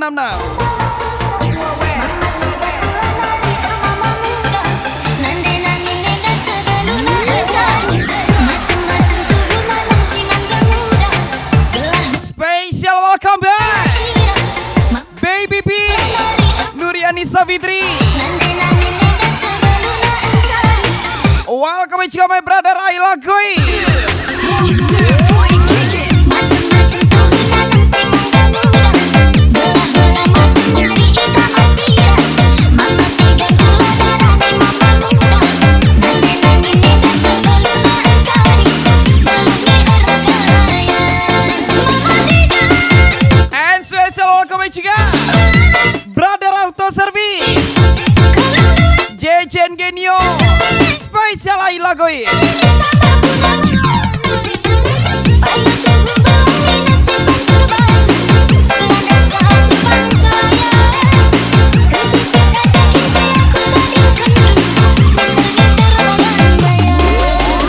Spesial welcome back Baby P, Nuriani Savitri. Welcome juga my brother Ayla Goy. And special welcome juga brother Auto Service Jejen Genio. Spesial Ayla Goy.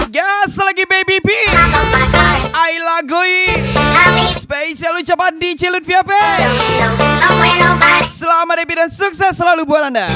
Gas lagi Baby P, Ayla Goy. Spesial ucapan di Cilut VIP. Selamat happy dan sukses selalu buat Anda.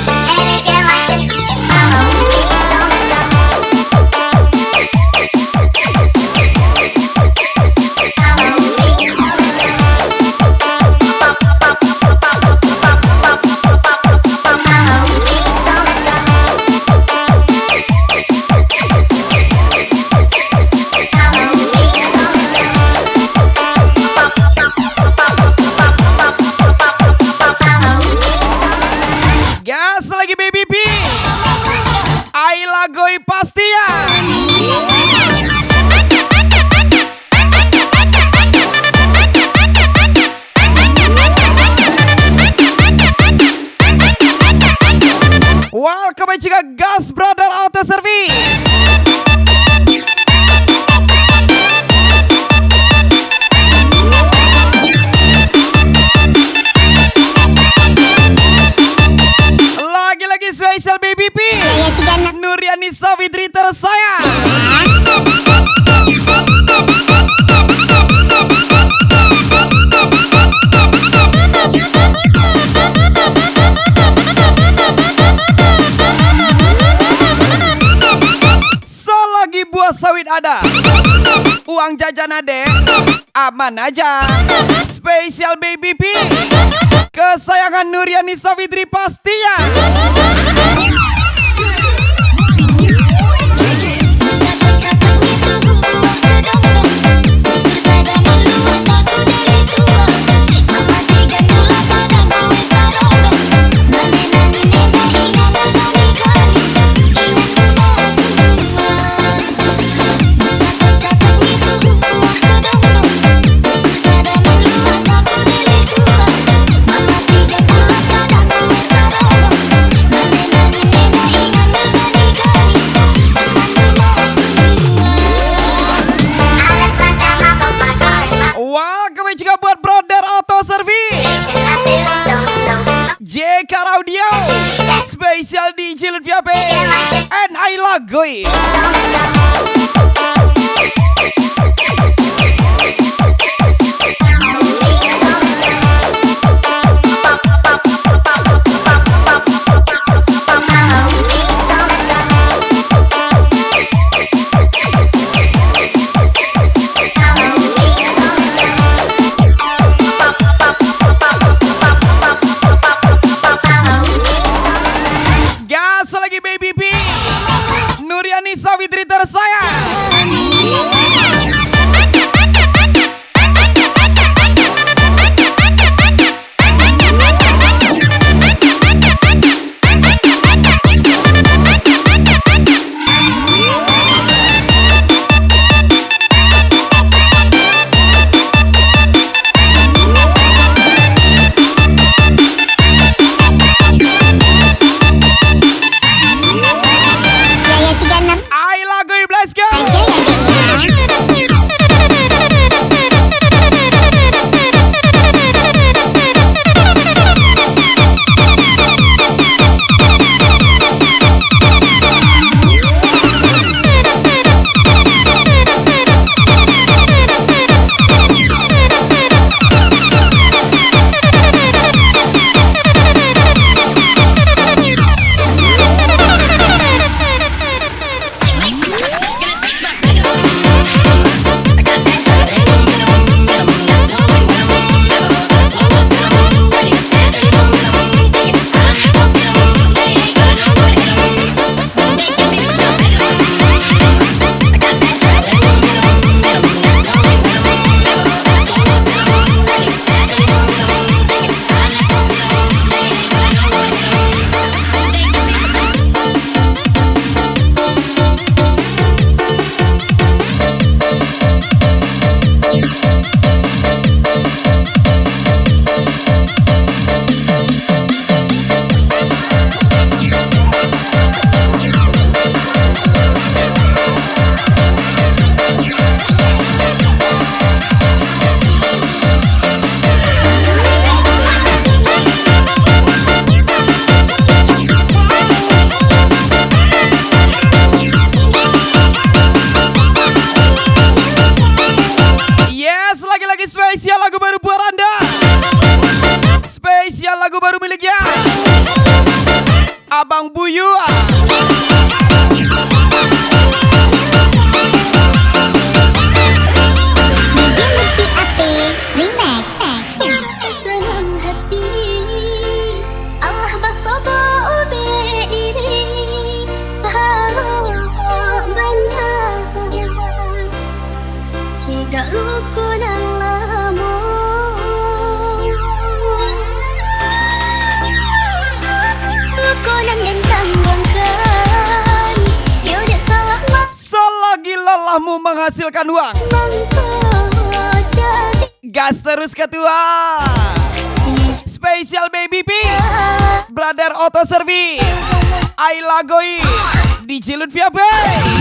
Gas lagi Baby P, Ayla Goy pasti ya. Welcome juga Gas Brother Auto Service. Lagi-lagi spesial Baby P, Nuriani Savitri tersayang. Selagi buah sawit ada, uang jajan ada, aman aja. Spesial Baby P, kesayangan Nuriani Savitri pastinya. Juga buat brother Auto Service JK Audio, spesial di Cilut VIP and Ayla Goy. Gas lagi Baby P, Nuriani Savitri tersayang. terbaru miliknya Abang Buyu. Selagi lelahmu menghasilkan uang, gas terus ketua. Spesial Baby P, Brother Auto Service, Ayla Goi, DJ Lutfia Bay.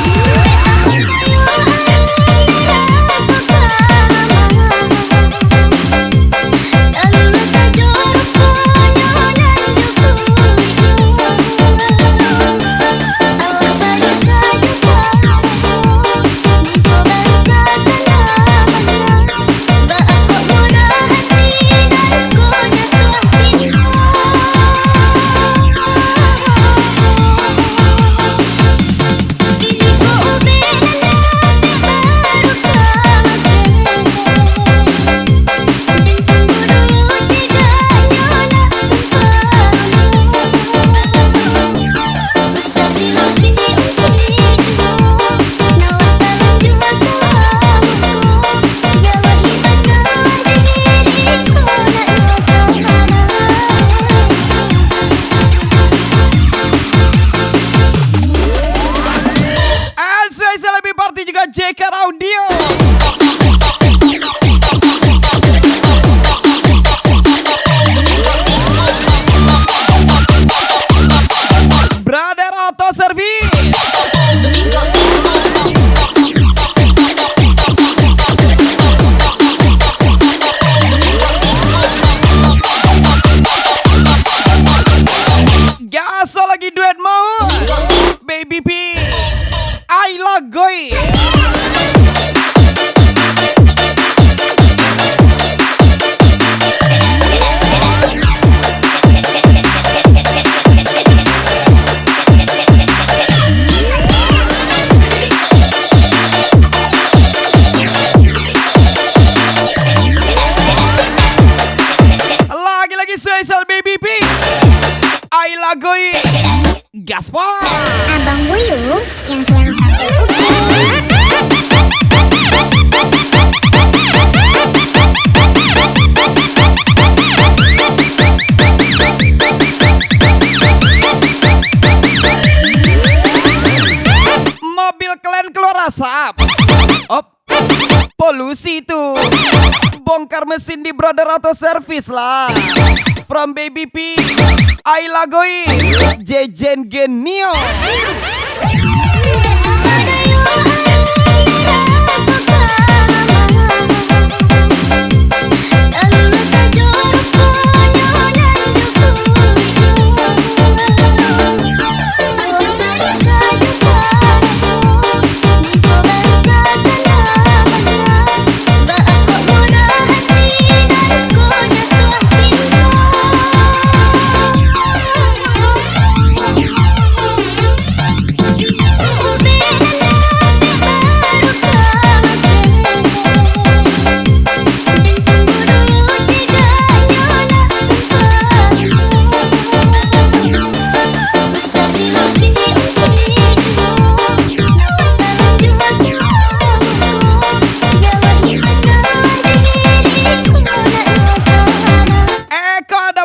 JK Audio, Brother Auto Service, Gaso lagi duet mau Baby P, Ayla Goi. Spesial Baby P, Ayla Goi, Gaspar, Abang Buyu yang selalu mobil kalian keluar asap. Polusi tuh. Bongkar mesin di Brother Auto Service lah. From Baby P, Ayla Goi, Jejen Genio.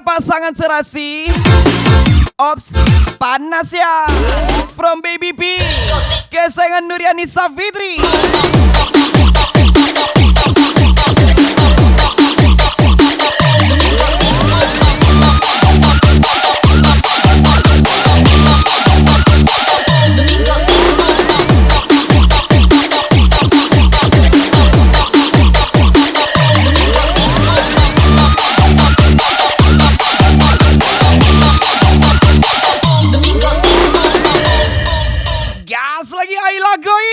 Pasangan serasi, ops, panas ya. From Baby P, kesayangan Nuriani Safitri. Gas lagi Ayla Goi.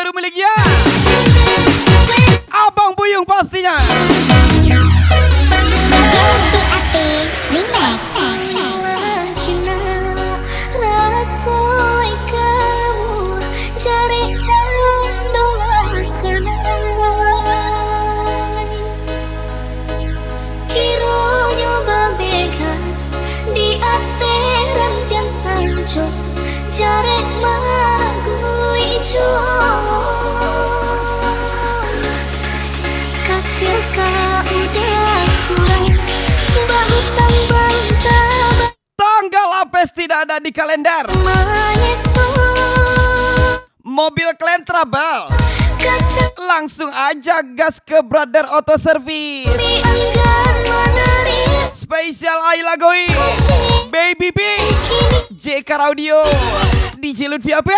terbaru miliknya Abang Buyung pastinya. Ati Remix. Rasoi kamu jari candolakan Kironyo babeka di ateran tiang sanjo jare magu ijo Kasih ka udah kurang baru tambang tabang Tanggal apes tidak ada di kalender. Mobil kalian trouble, langsung aja gas ke Brother Auto Service. Spesial Ayla Goi, Baby P, JK Audio, DJ Lutfi AP.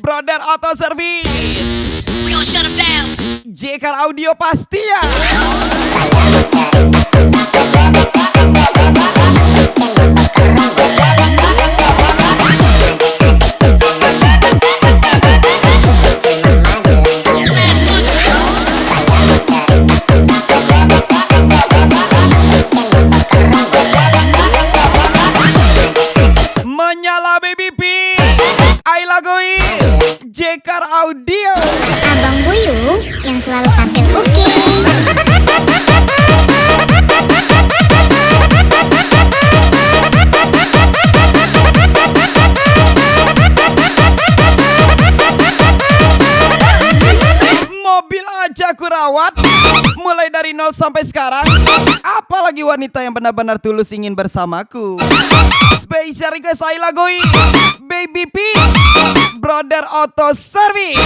Brother Auto Service, JK Audio pasti ya. Menyala Baby P, Ayla Goi, JK Audio. Abang Buyung yang selalu tampil oke. Mobil aja aku rawat mulai dari nol sampai sekarang. Apalagi wanita yang benar-benar tulus ingin bersamaku. Spesial request Ayla Goi, Baby P, Brother Auto Service.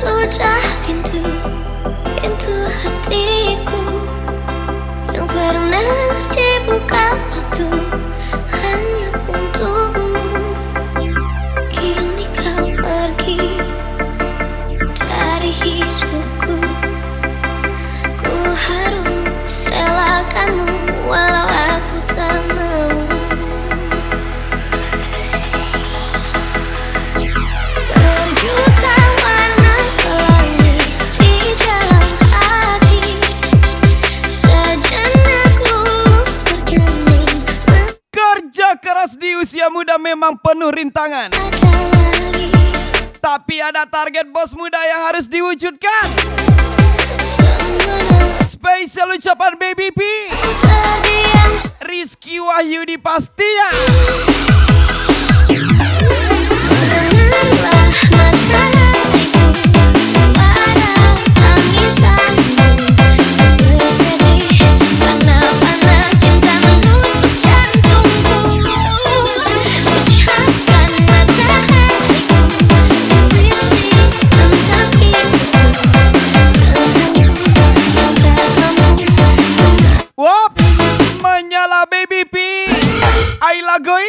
sudah pintu hatiku yang pernah dibuka waktu hanya untukmu. Kini kau pergi dari hidupku. Ku harus relakanmu walau aku tak mau. Berjuta warna pelangi di dalam hati, sejenak luluh bergeming. Kerja keras di usia muda memang penuh rintangan, Ada lagi tapi ada target bos muda yang harus diwujudkan. semua Spesial ucapan Baby P, terdiam. Rizky Wahyudi Pastia. Tenanglah mata hatiku, suara tangisanmu bersedih, panah-panah cinta menusuk jantungku. Ucapkan mata hatiku, berisi tentang hidupku, tentangmu. Wop, menyala Baby P, Ayla Goi.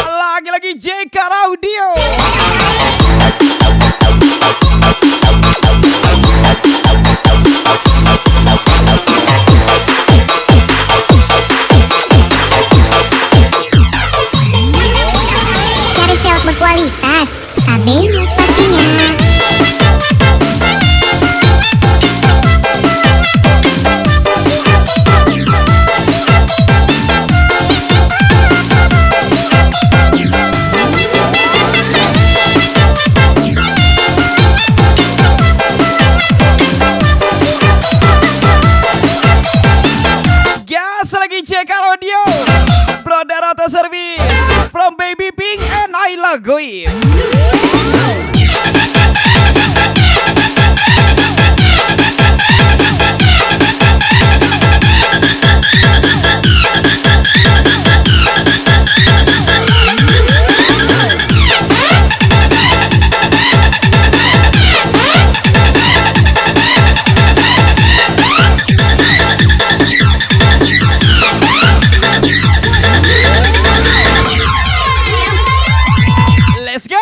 Lagi-lagi JK Audio. Cari sales berkualitas, KB News pastinya. Gas lagi JK Audio. Brother Auto Service from Baby Pink and Ayla Goi. Let's go.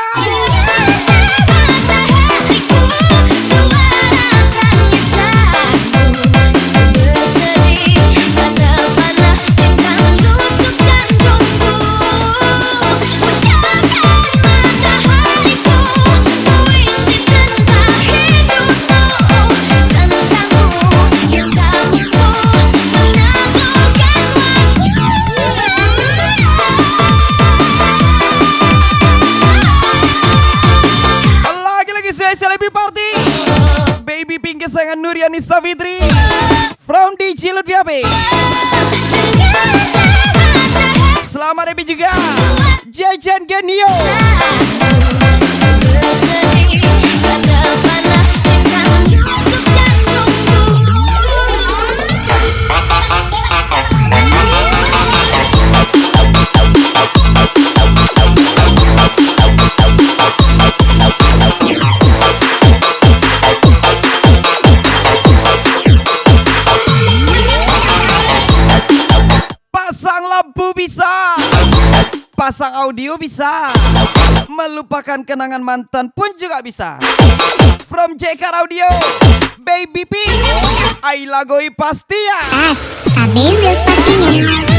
Lagi-lagi spesial happy party Baby Pink kesayangan Nuriani Savitri from DJ Lutfi HP. Selamat happy juga Jajan Genio. Pasang lampu bisa, pasang audio bisa, melupakan kenangan mantan pun juga bisa. From JK Audio, Baby P, Ayla Goi Pastia. Pas, KB News pastinya.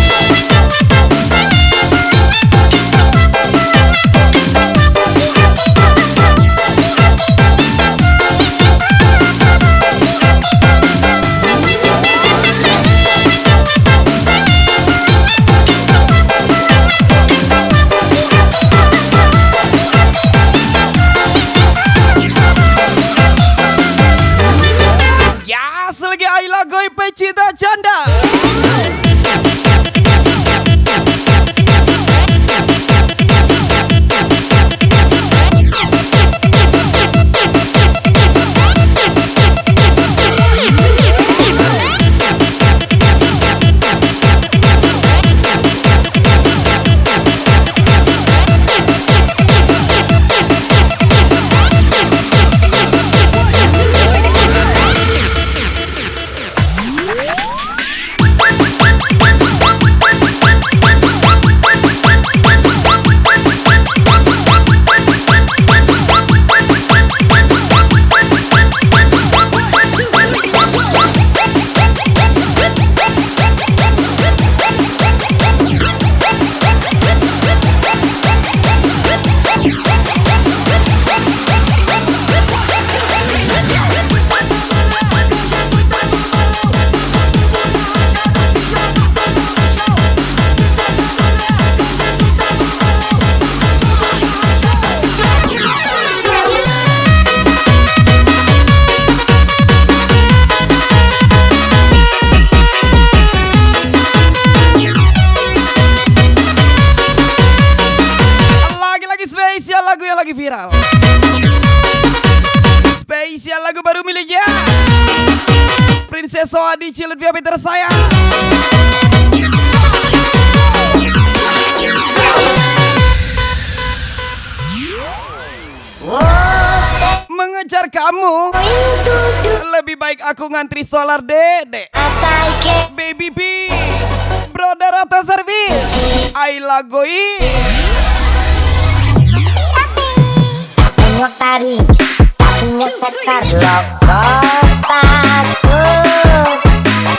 Ya, selagi Ayla Goi pecinta janda. Sesoa di Cilut VIP tersayang. Mengejar kamu, lebih baik aku ngantri solar dede. Baby B, brother atau service, I lagoi. Punya tari, punya tekar logo takut.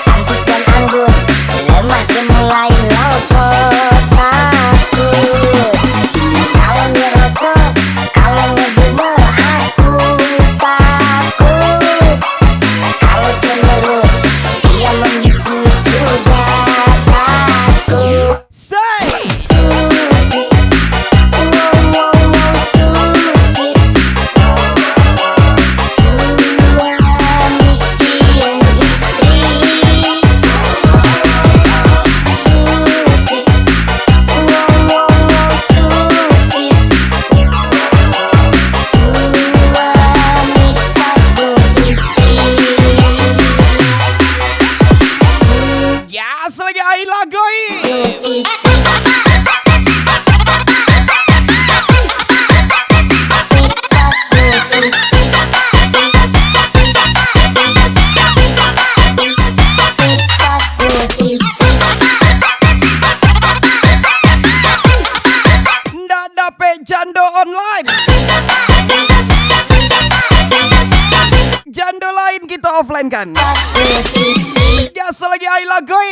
Cantik dan anggun, lemah gemulai logo takut. Kalau nyerocos, kalau ngedumel aku takut. Kalau cemberut, dia membisu juga takut. Say, Susis, ngomong susis. Suami siang istri. Susis, ngomong susis. Suami takut istri. ya selagi I lagoi. Ndak dapet jando online. Jando lain kita offline kan. Ya selagi I lagoi.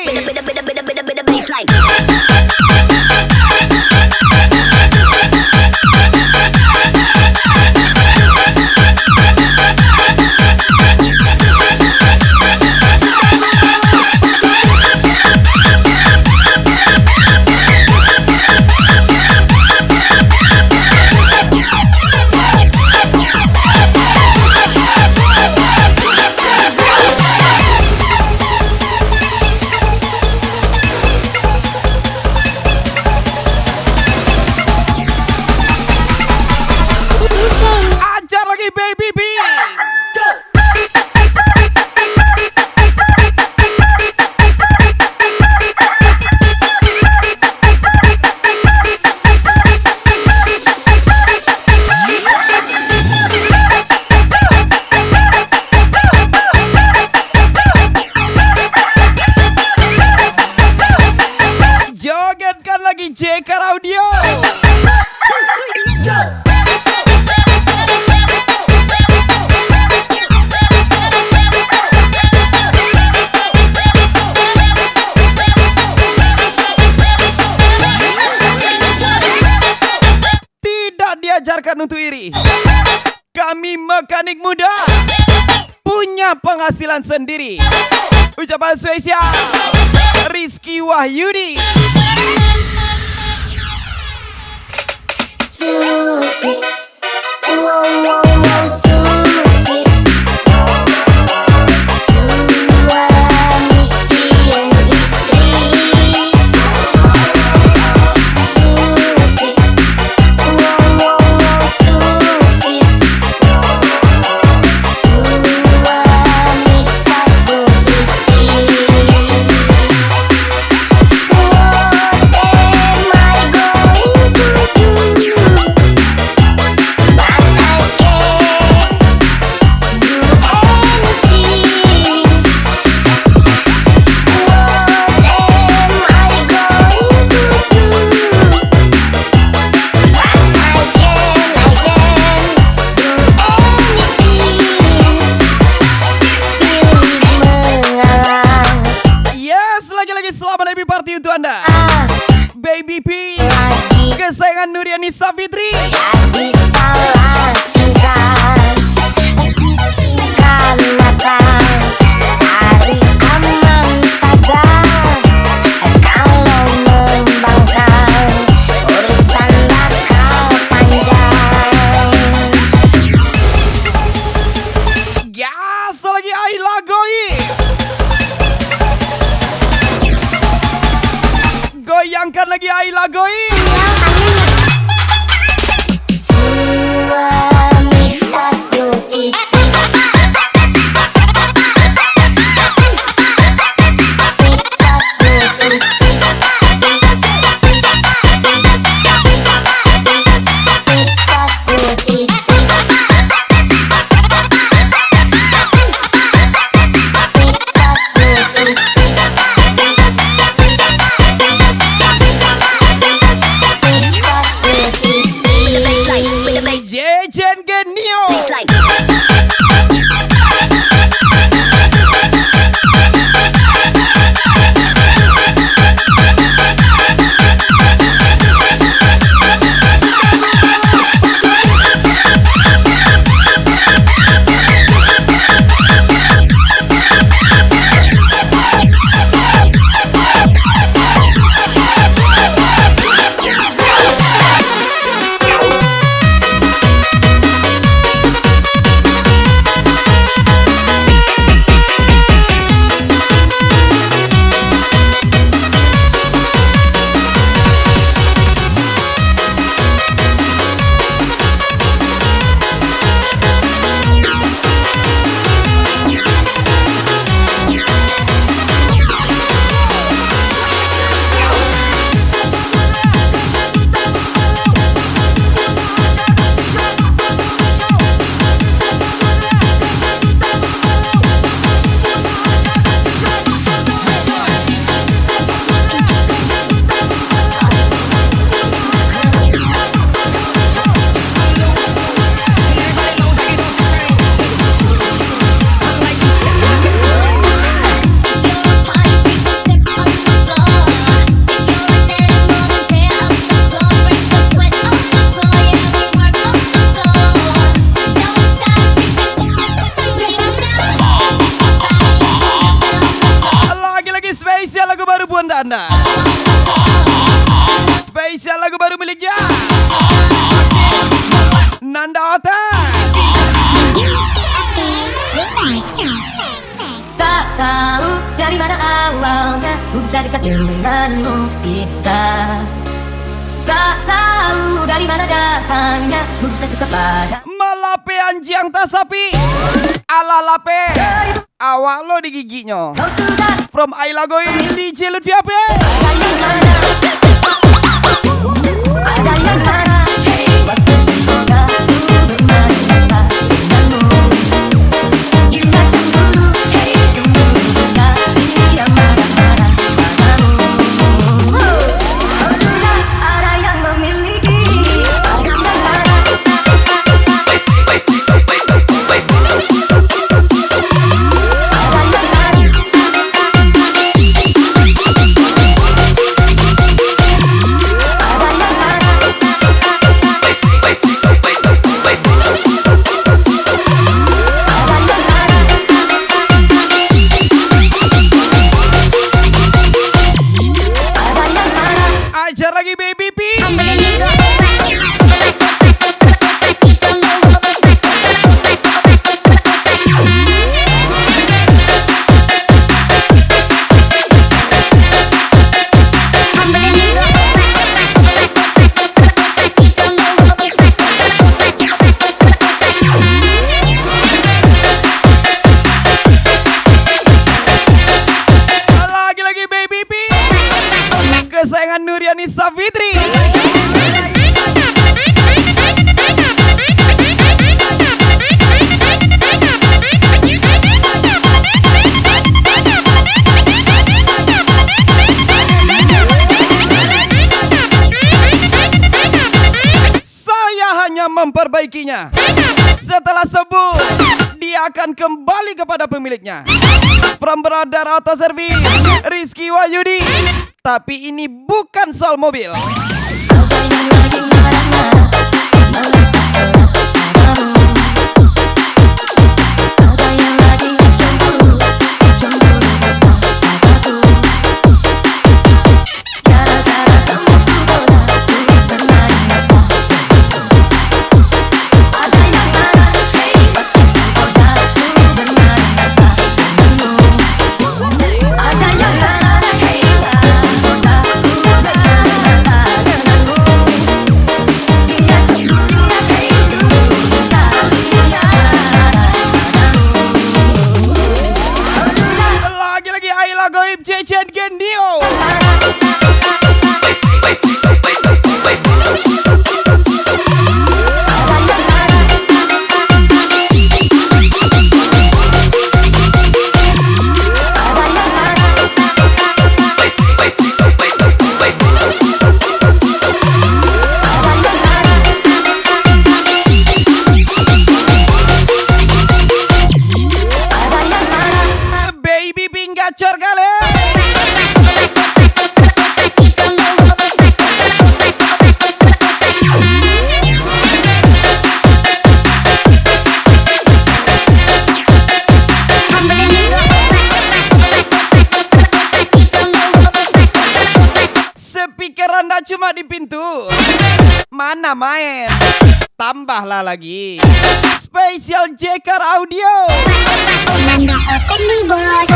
Ajar lagi baby B. Jogetkan lagi JK Audio. Tidak diajarkan untuk iri. Kami mekanik muda punya penghasilan sendiri. Ucapan spesial Rizky Wahyudi. Susis, ngomong susis. Suami siang istri. Susis, ngomong susis. Suami takut istri. What am I going to do? But I can't do anything. What am I going to do? But I can do anything. Pilih mengalah. Yes, lagi-lagi selamat happy party untuk Anda. Baby P, Lagi kesayangan Nuriani Safitri. jadi salah tingkah. Karena tak cari aman saja. Kalau membangkang urusan bakal panjang. Ya, selagi I lagoi. Goyangkan lagi I lagoi. bercanda. Spesial lagu baru miliknya Nanda Ota. Tak tahu dari mana awalnya ku bisa dekat denganmu kita. Tak tahu dari mana datangnya ku bisa suka pada Malape anjing tak sapi. Ala lape. Awak lo di giginya. kau sudah From Ayla Goy DJ Lutfi Ape. ada yang mana, ada yang mana. Hey, waktu ketika ku bermain mata denganmu, hingga cemburu, hey cemburu hati yang marah-marah padamu. Kau sudah ada yang memiliki, ada yang mana. Ajar lagi baby P. Lagi baby P. Kesayangan Nuriani Safitri. Saya hanya memperbaikinya. Setelah sembuh, dia akan kembali kepada pemiliknya. From Brother Auto Service, Rizky Wahyudi. Tapi ini bukan soal mobil. Lagi-lagi Ayla Goib Cecen Gendio. Baby Pink gacor kali. Speaker Anda cuma di pintu. Mana main? Tambahlah lagi. Spesial Jekar Audio. Nanda Ota nih bos.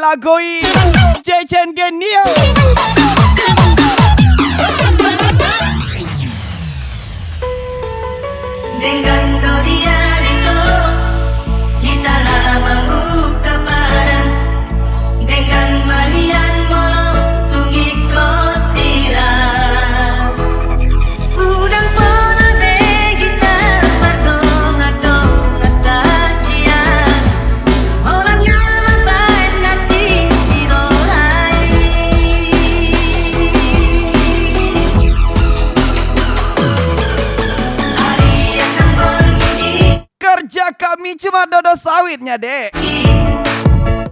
Lagoi Jejen Genio. Dengan dorian itu kita membuka badan dengan malian mono tungi kosiran udang pola kita berdong-dong kasihan orang nama baik nanti dirohai Kerja kami cuma dodo sawitnya, Dek.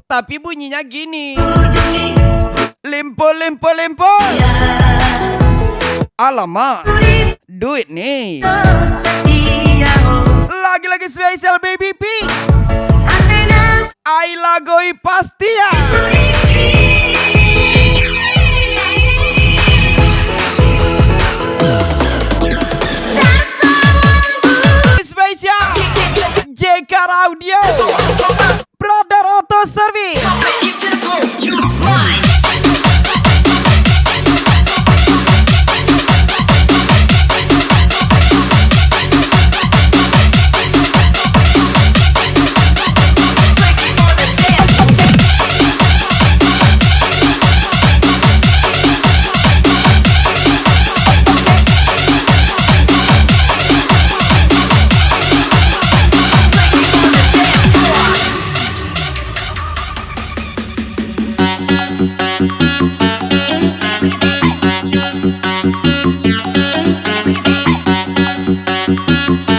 Tapi bunyinya gini. Limpo, limpo, limpo. Alamak, duit nih. Lagi-lagi spesial Baby P. I Lagoi pasti ya. Spesial JK Audio Brother Auto Service.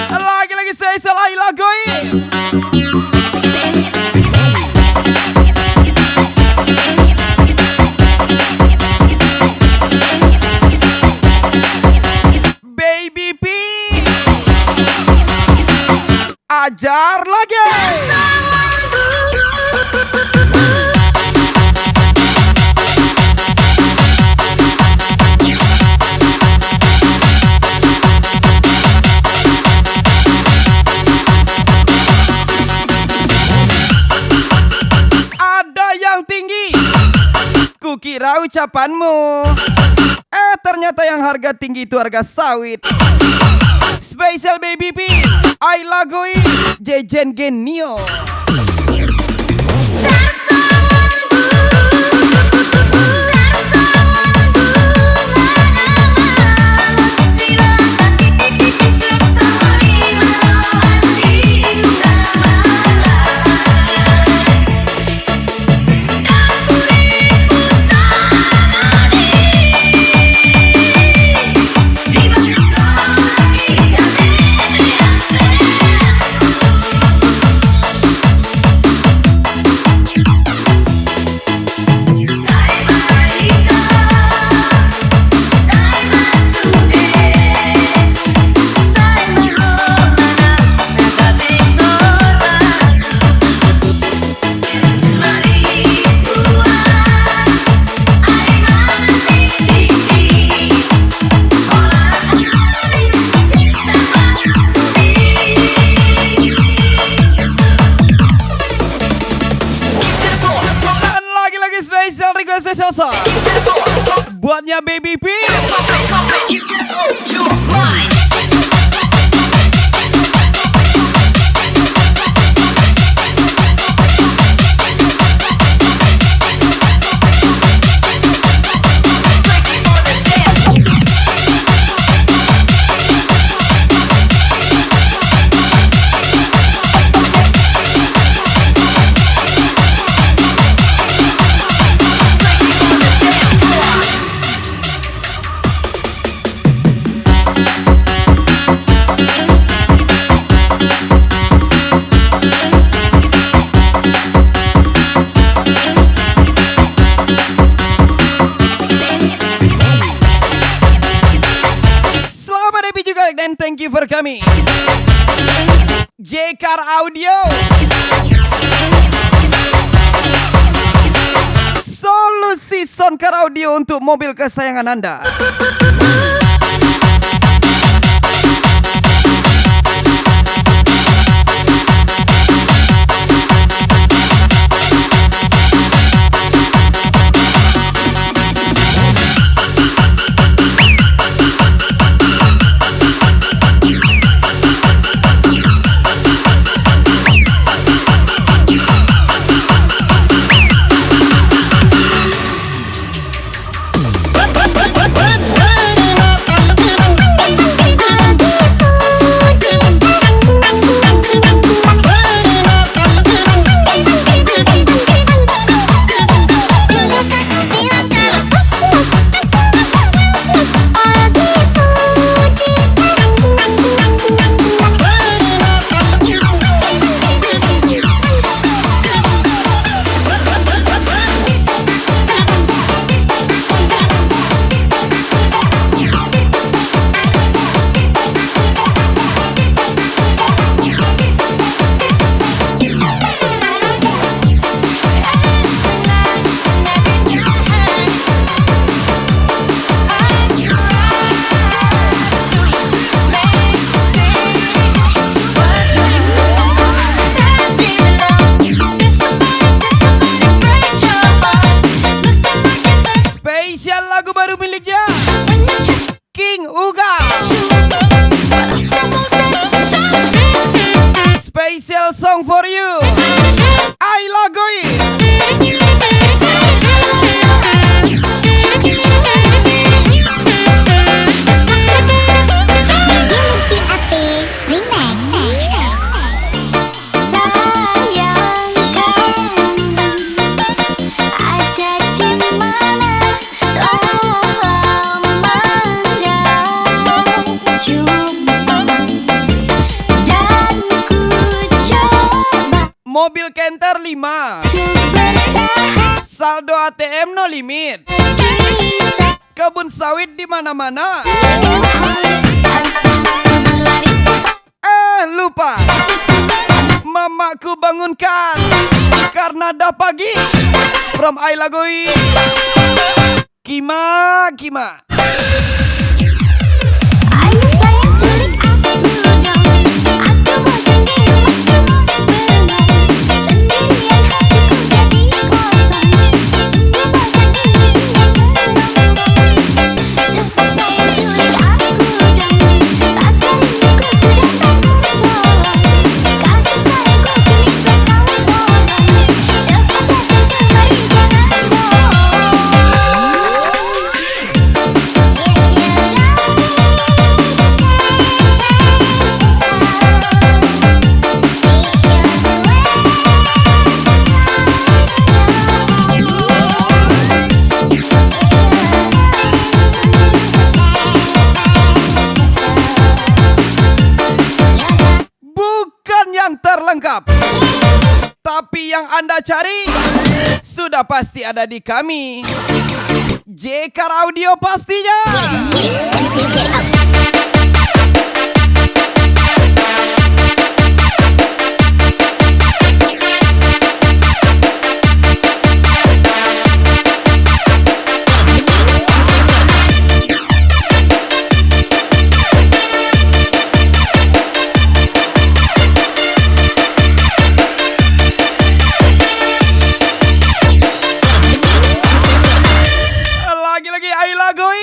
Lagi-lagi spesial I Lagoi. Baby P. Ajar lagi. Kukira ucapanmu, ternyata yang harga tinggi itu harga sawit. Spesial Baby P, I Lagoi Jejen Genio. Salsa buatnya Baby P. Thank you for coming. JK Audio. Solusi soundcard audio untuk mobil kesayangan Anda. lagu baru miliknya King Uga. Special song for you, I Lagoi. Mobil Canter 5, saldo ATM no limit, kebun sawit di mana-mana. Lupa, mamaku bangunkan karena dah pagi. From I Lagoi, Kima Kima. Terlengkap, tapi yang Anda cari sudah pasti ada di kami, JKR Audio pastinya. Lagi-lagi I Lagoi.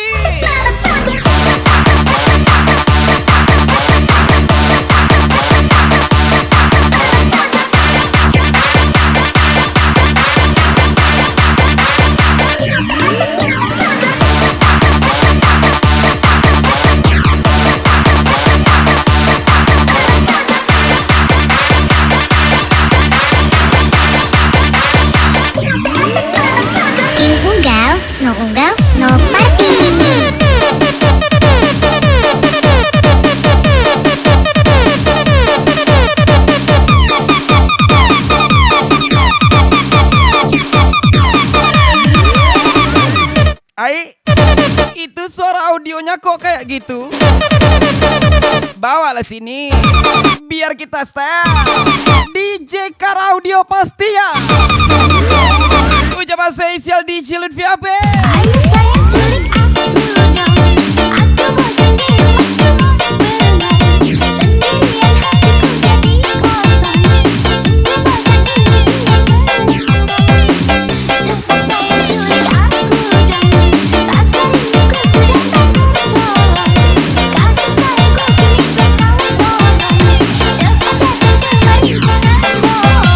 No unggal, no party. Ai, itu suara audionya kok kayak gitu? Bawalah sini, biar kita setel di JKR Audio pasti ya. Ucapan spesial di Cilut VAP. Ayo sayang culik aku dong. Aku bosan di rumah cuma berenang. Sendirian hatiku jadi kosong. Sungguh bosan di dunia gelap. Cepat sayang culik aku dong. Rasa rinduku sudah tak tertolong. Kasih sayangku kini berkawan-kawan. Cepat datang kemari jangan bohong.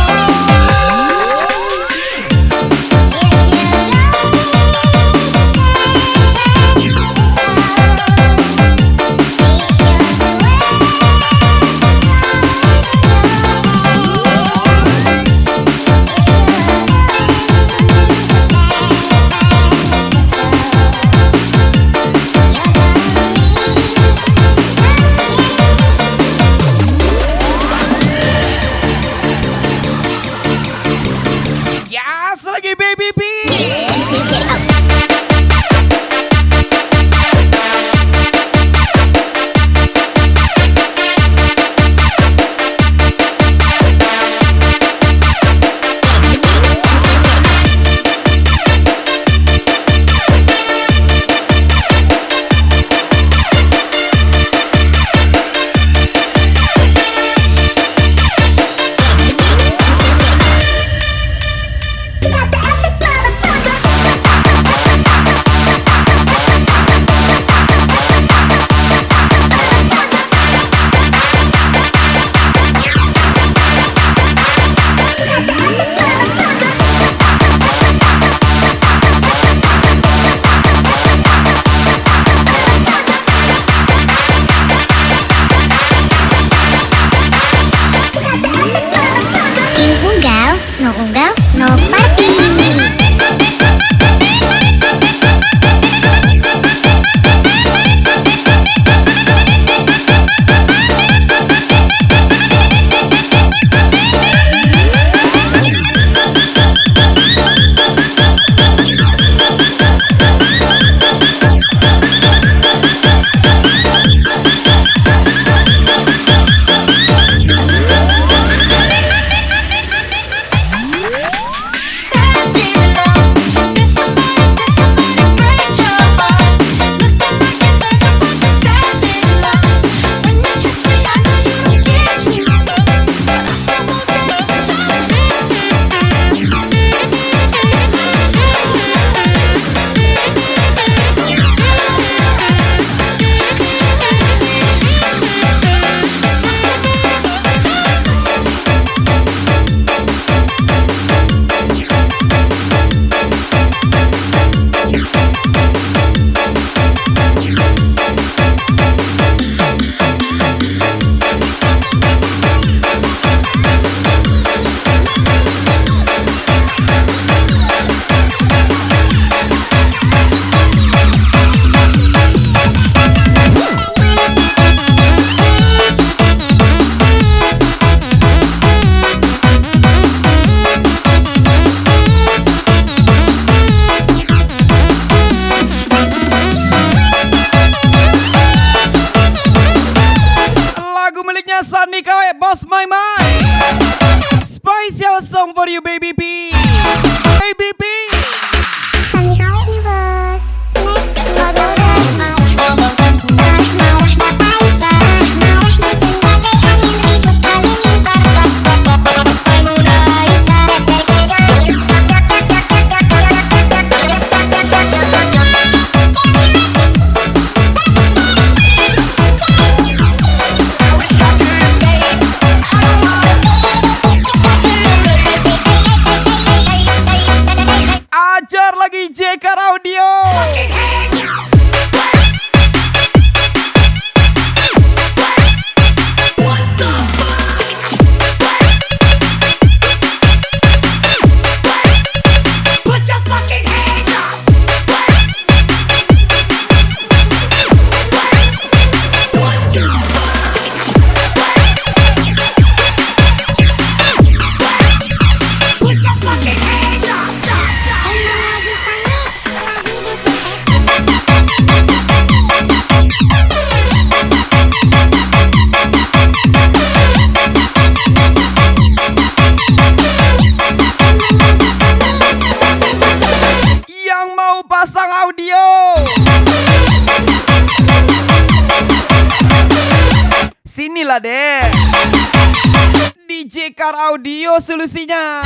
JKR Audio solusinya.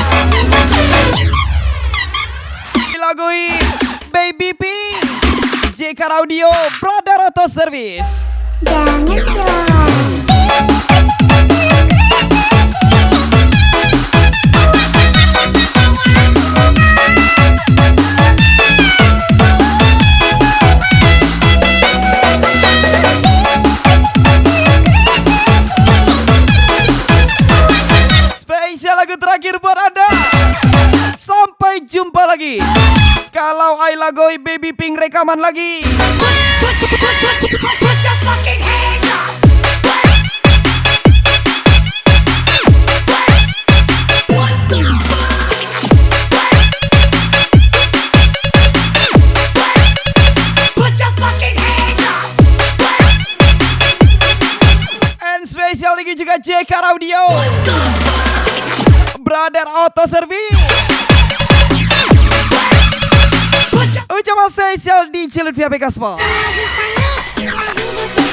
Dilagui Baby P, JKR Audio, Brother Auto Service. Jangan dong. Spesial lagu terakhir buat Anda. Sampai jumpa lagi. Kalau I lagoi Baby Pink rekaman lagi. Put your fucking hands up. What the fuck? Put your fucking hands up. And spesial lagi juga JKR Audio, Brother Auto Service. Ucapan spesial di Cilut via Pegaspol. Lagi panik, lagi butuh